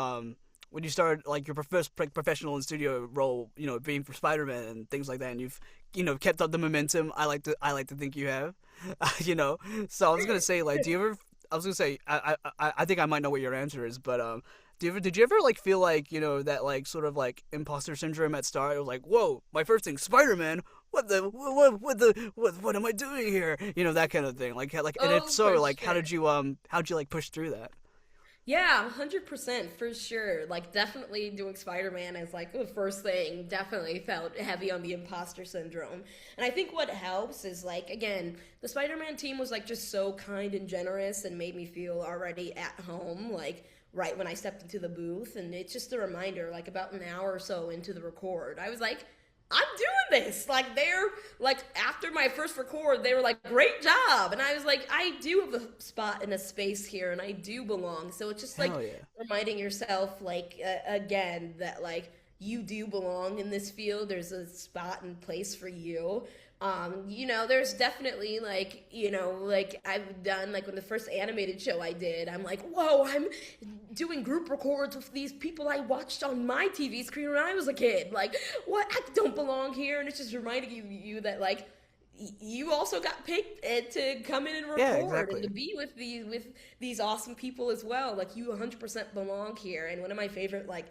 start like your professional and studio role, being for Spider-Man and things like that, and you've kept up the momentum. I like to think you have, you know. So I was gonna say like, do you ever? I was gonna say I think I might know what your answer is, but did you ever like feel like that like sort of like imposter syndrome at start? It was like, whoa, my first thing, Spider-Man. What am I doing here? That kind of thing. Like, and if
Oh,
so,
for
like,
sure.
how'd you like push through that?
Yeah, 100% for sure. Like, definitely doing Spider Man as like the first thing definitely felt heavy on the imposter syndrome. And I think what helps is like, again, the Spider Man team was like just so kind and generous and made me feel already at home, like, right when I stepped into the booth. And it's just a reminder, like, about an hour or so into the record, I was like, I'm doing this. Like they're like after my first record, they were like, "Great job," and I was like, "I do have a spot in a space here, and I do belong." So it's just like
Hell yeah.
reminding yourself, like again, that like you do belong in this field. There's a spot and place for you. There's definitely like, like I've done like when the first animated show I did, I'm like, whoa, I'm doing group records with these people I watched on my TV screen when I was a kid. Like, what? I don't belong here. And it's just reminding you that like you also got picked to come in and
Yeah,
record and to
exactly.
be with these awesome people as well. Like you 100% belong here. And one of my favorite like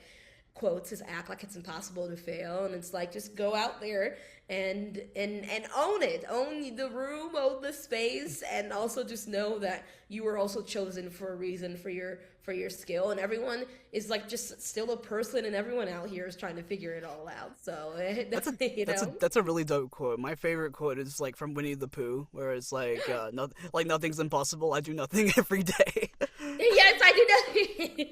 quotes is act like it's impossible to fail, and it's like just go out there and own it, own the room, own the space, and also just know that you were also chosen for a reason, for your skill, and everyone is like just still a person, and everyone out here is trying to figure it all out. So
That's a
you
that's a
know
that's a really dope quote. My favorite quote is like from Winnie the Pooh, where it's like, nothing's impossible. I do nothing every day.
Yes, I do nothing.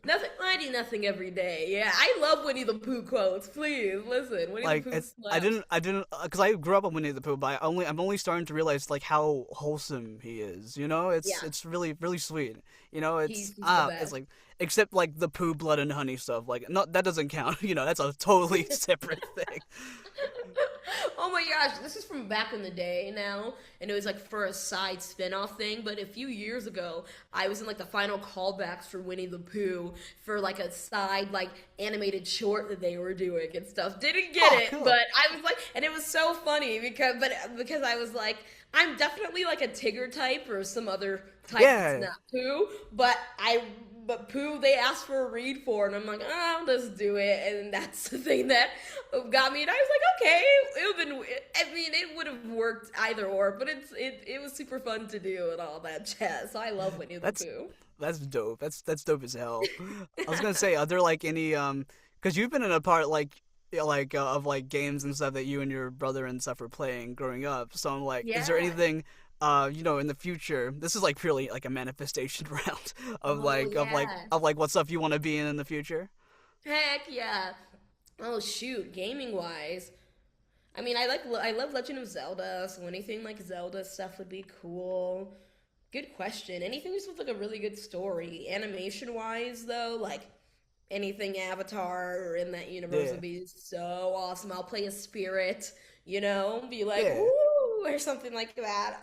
Nothing. I do nothing every day. Yeah, I love Winnie the Pooh quotes. Please listen. Winnie the
Like
Pooh
it's
slaps.
I didn't because I grew up on Winnie the Pooh, but I'm only starting to realize like how wholesome he is. You know,
Yeah,
it's really sweet. You know,
he's the
it's
best.
like except like the Pooh blood and honey stuff. Like not that doesn't count. You know, that's a totally separate thing.
Oh my gosh, this is from back in the day now, and it was like for a side spin-off thing. But a few years ago, I was in like the final callbacks for Winnie the Pooh for like a side like animated short that they were doing and stuff. Didn't get
Oh,
it,
cool.
but I was like, and it was so funny because I was like, I'm definitely like a Tigger type or some other type that's
Yeah,
not Pooh, but Pooh, they asked for a read for, and I'm like, oh, I'll just do it, and that's the thing that got me. And I was like, okay, it would have been. I mean, it would have worked either or, but it was super fun to do and all that jazz. So I love Winnie the
that's
Pooh.
that's dope. That's dope as hell. I was gonna say, are there like any because you've been in a part like of like games and stuff that you and your brother and stuff were playing growing up. So I'm like, is there
Yeah.
anything in the future? This is like purely like a manifestation round
Oh yeah.
of like what stuff you want to be in the future.
Heck yeah. Oh shoot, gaming wise. I mean, I love Legend of Zelda, so anything like Zelda stuff would be cool. Good question. Anything just with like a really good story. Animation wise though, like anything Avatar or in that universe
Yeah,
would be so awesome. I'll play a spirit, be like,
yeah.
ooh, or something like that.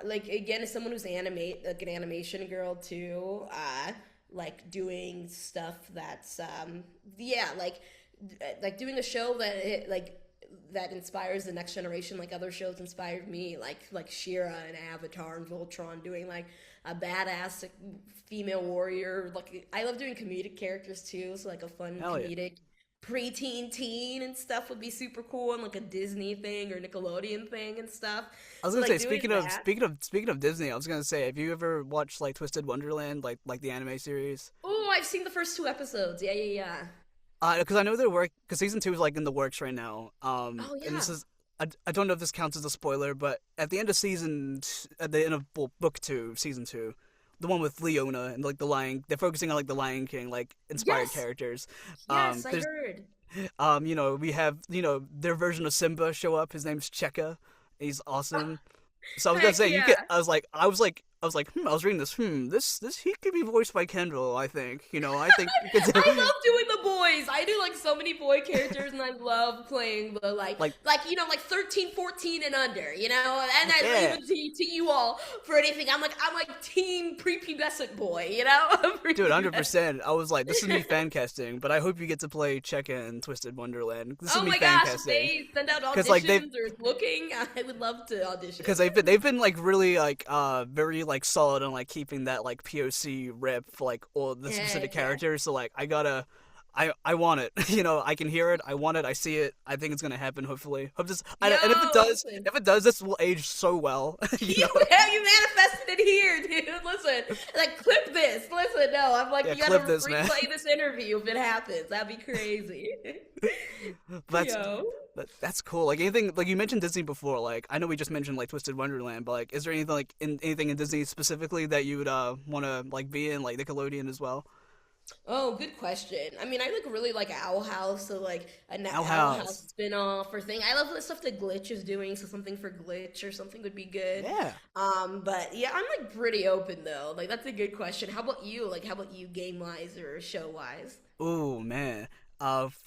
Like again, as someone who's like an animation girl too, like doing stuff that's yeah, like doing a show that inspires the next generation, like other shows inspired me, like Shira and Avatar and Voltron, doing like a badass like, female warrior. Like I love doing comedic characters too, so like a fun
Hell yeah.
comedic preteen teen and stuff would be super cool, and like a Disney thing or Nickelodeon thing and stuff.
I was
So
gonna say
like doing that.
speaking of Disney, I was gonna say, have you ever watched like Twisted Wonderland, like the anime series?
Oh, I've seen the first two episodes. Yeah, yeah, yeah.
Because I know they're because season two is like in the works right now.
Oh
And this
yeah.
is I don't know if this counts as a spoiler, but at the end of at the end of book two, season two, the one with Leona and like the lion, they're focusing on like the Lion King, like inspired
Yes.
characters.
Yes, I
There's
heard.
we have their version of Simba show up. His name's Cheka. He's awesome. So I was gonna
Heck
say you could.
yeah.
I was like, I was reading this. This he could be voiced by Kendall. I think. I think you could.
I love doing the boys. I do like so many boy characters and I love playing the
like
like 13, 14 and under, and I
yeah,
leave it to you all for anything. I'm like team prepubescent boy,
dude,
prepubescent.
100%. I was like, this is me fan casting, but I hope you get to play Cheka in Twisted Wonderland. This is
Oh
me
my
fan
gosh,
casting
they send out
because like
auditions or looking. I would love to audition.
they've been like really like very like solid on like keeping that like POC rep for like all the specific
Heck yeah.
characters. So like I want it. I can hear it. I want it. I see it. I think it's gonna happen. Hopefully, hope this. And
Yo, listen.
if it does, this will age so well.
You you manifested it here, dude. Listen, like clip this. Listen, no, I'm like
Yeah,
you gotta
clip this, man.
replay this interview if it happens. That'd be crazy.
That's
Yo.
that's cool. Like anything like you mentioned Disney before. Like I know we just mentioned like Twisted Wonderland, but like is there anything like anything in Disney specifically that you would want to like be in like Nickelodeon as well?
Oh, good question. I mean, I like really like Owl House, so like
Owl
Owl House
House.
spin-off or thing. I love the stuff that Glitch is doing, so something for Glitch or something would be good.
Yeah.
But yeah, I'm like pretty open though. Like that's a good question. How about you? Like how about you game wise or show wise?
Oh man.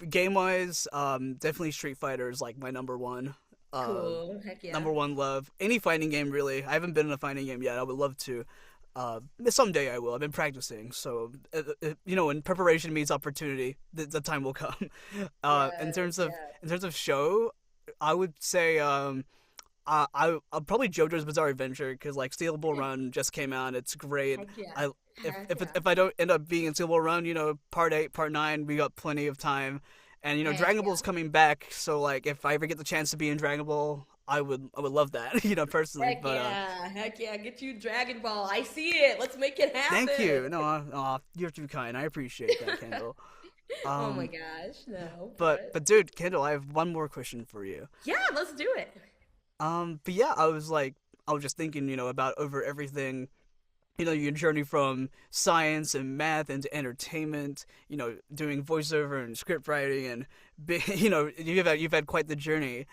Game wise, definitely Street Fighter is like my number one.
Cool. Heck yeah.
Number one love. Any fighting game really. I haven't been in a fighting game yet. I would love to. Someday I will. I've been practicing, so when preparation meets opportunity, the time will come.
Yes, yeah.
In terms of show, I would say I'll probably JoJo's Bizarre Adventure because like Steelable Run just came out. It's great.
Heck yeah.
I
Heck yeah.
if I don't end up being in Steelable Run, part 8, part 9, we got plenty of time. And
Heck
Dragon
yeah.
Ball's coming back, so like if I ever get the chance to be in Dragon Ball, I would love that, personally.
Heck
But
yeah. Heck yeah. Get you Dragon Ball. I see it. Let's make it
thank
happen.
you. No, you're too kind. I appreciate that, Kendall.
Oh my
Um,
gosh. No,
but dude, Kendall, I have one more question for you.
yeah, let's do it.
But yeah, I was just thinking, about over everything your journey from science and math into entertainment, doing voiceover and script writing and you've had quite the journey.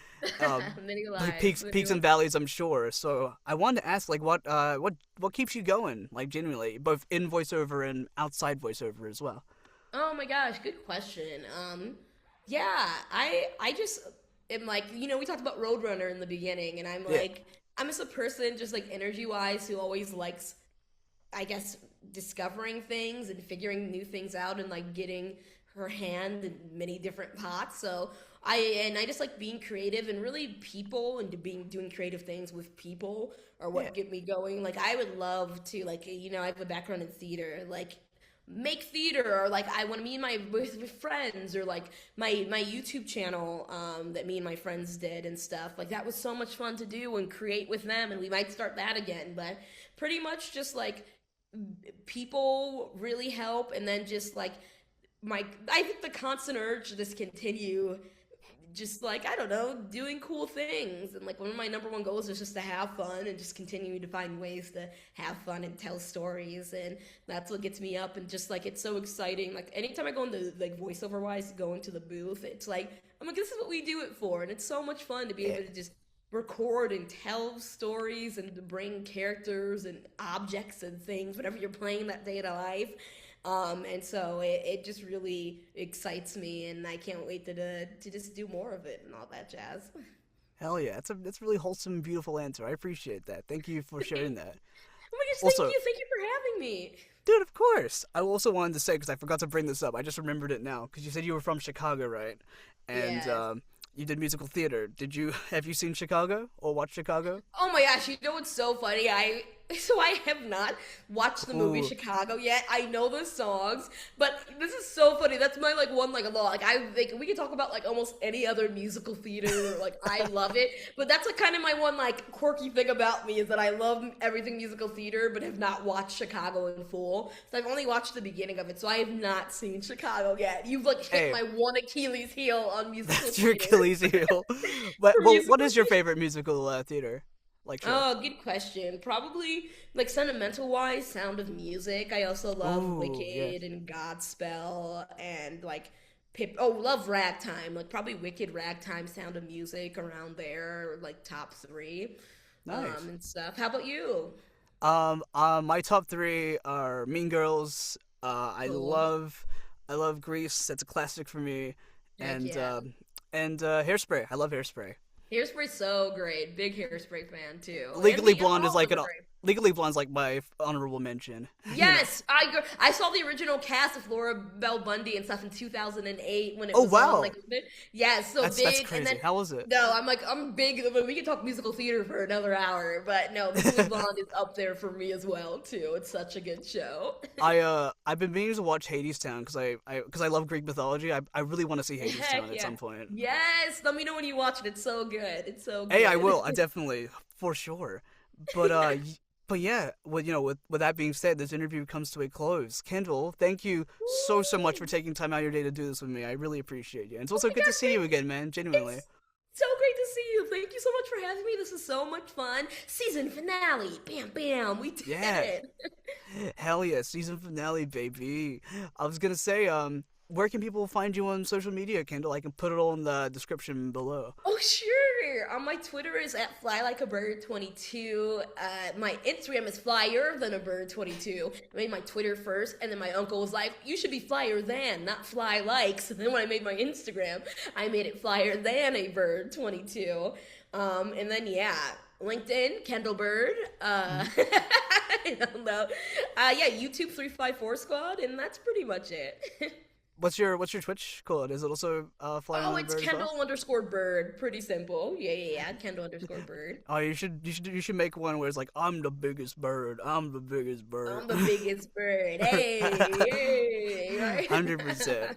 Many
Like
lives, many
peaks and
lives.
valleys, I'm sure. So I wanted to ask, like, what keeps you going, like, genuinely, both in voiceover and outside voiceover as well.
Oh my gosh, good question. Yeah, I just am like, we talked about Roadrunner in the beginning, and I'm
Yeah,
like, I'm just a person, just like energy wise, who always likes, I guess, discovering things and figuring new things out and like getting her hand in many different pots. So I just like being creative, and really people and doing creative things with people are
yeah,
what get me going. Like I would love to, like, I have a background in theater, like make theater, or like I want to meet my with friends, or like my YouTube channel that me and my friends did and stuff. Like that was so much fun to do and create with them, and we might start that again. But pretty much just like people really help, and then just like I think the constant urge to just continue, just like, I don't know, doing cool things. And like one of my number one goals is just to have fun and just continue to find ways to have fun and tell stories. And that's what gets me up. And just like it's so exciting. Like anytime I go into like voiceover wise, go into the booth, it's like, I'm like, this is what we do it for. And it's so much fun to be
yeah.
able to just record and tell stories and to bring characters and objects and things, whatever you're playing that day to life. And so it just really excites me, and I can't wait to just do more of it and all that jazz.
Hell yeah, that's a really wholesome and beautiful answer. I appreciate that. Thank you for sharing that.
Oh my gosh,
Also,
thank you for having me.
dude, of course. I also wanted to say, because I forgot to bring this up, I just remembered it now. Because you said you were from Chicago, right? And
Yes.
you did musical theater. Have you seen Chicago or watched Chicago?
Oh my gosh, you know what's so funny? I have not watched the movie
Ooh,
Chicago yet. I know the songs, but this is so funny. That's my like one like law. Like I like we can talk about like almost any other musical theater. Like I love it, but that's like kind of my one like quirky thing about me is that I love everything musical theater, but have not watched Chicago in full. So I've only watched the beginning of it, so I have not seen Chicago yet. You've like hit
hey,
my one Achilles heel on musical
that's your
theater.
Achilles heel. But
For
well, what
musical
is your favorite musical theater like show?
Oh, good question. Probably like sentimental wise, Sound of Music. I also love
Oh yeah,
Wicked and Godspell and like Pip. Oh, love Ragtime. Like probably Wicked, Ragtime, Sound of Music around there, like top three,
nice.
and stuff. How about you?
My top three are Mean Girls.
Cool.
I love Grease. That's a classic for me,
Heck
and
yeah.
Hairspray. I love Hairspray.
Hairspray so great. Big Hairspray fan too.
Legally
And
Blonde is
all of
like
them
an
are great.
Legally Blonde's like my honorable mention.
Yes, I saw the original cast of Laura Bell Bundy and stuff in 2008 when it
Oh
was on.
wow,
Like, yeah, so
that's
big. And
crazy.
then
How was it?
no, I'm big. We can talk musical theater for another hour, but no, Legally Blonde is up there for me as well too. It's such a good show.
I've been meaning to watch Hadestown because I love Greek mythology. I really want to see
Heck
Hadestown at
yeah,
some point.
yes. Let me know when you watch it. It's so good. It's so
Hey, I
good.
will. I definitely for sure. But but yeah, with that being said, this interview comes to a close. Kendall, thank you so much for
Woo!
taking time out of your day to do this with me. I really appreciate you. And it's
Oh
also
my
good to
gosh,
see you again, man. Genuinely.
it's so great to see you. Thank you so much for having me. This is so much fun. Season finale. Bam, bam. We did
Yeah.
it.
Hell yeah, season finale, baby. I was gonna say, where can people find you on social media, Kendall? I can put it all in the description below.
Oh, sure. My Twitter is at flylikeabird22. My Instagram is flyer than a bird 22. I made my Twitter first, and then my uncle was like, "You should be flyer than, not fly like." So then when I made my Instagram, I made it flyer than a bird 22. And then yeah, LinkedIn, Kendall Byrd.
Mhm.
I don't know. Yeah, YouTube 354 Squad, and that's pretty much it.
What's your Twitch code? Is it also Fly
Oh,
on the
it's
Bird as well?
Kendall underscore Bird. Pretty simple. Yeah, yeah, yeah. Kendall underscore Bird.
Oh, you should make one where it's like I'm the biggest bird. I'm the biggest bird.
I'm the biggest bird. Hey, hey, right?
100%.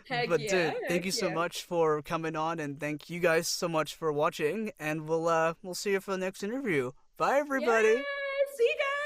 Heck
But
yeah,
dude, thank
heck
you so
yeah.
much for coming on, and thank you guys so much for watching. And we'll see you for the next interview. Bye,
Yeah,
everybody.
see you guys.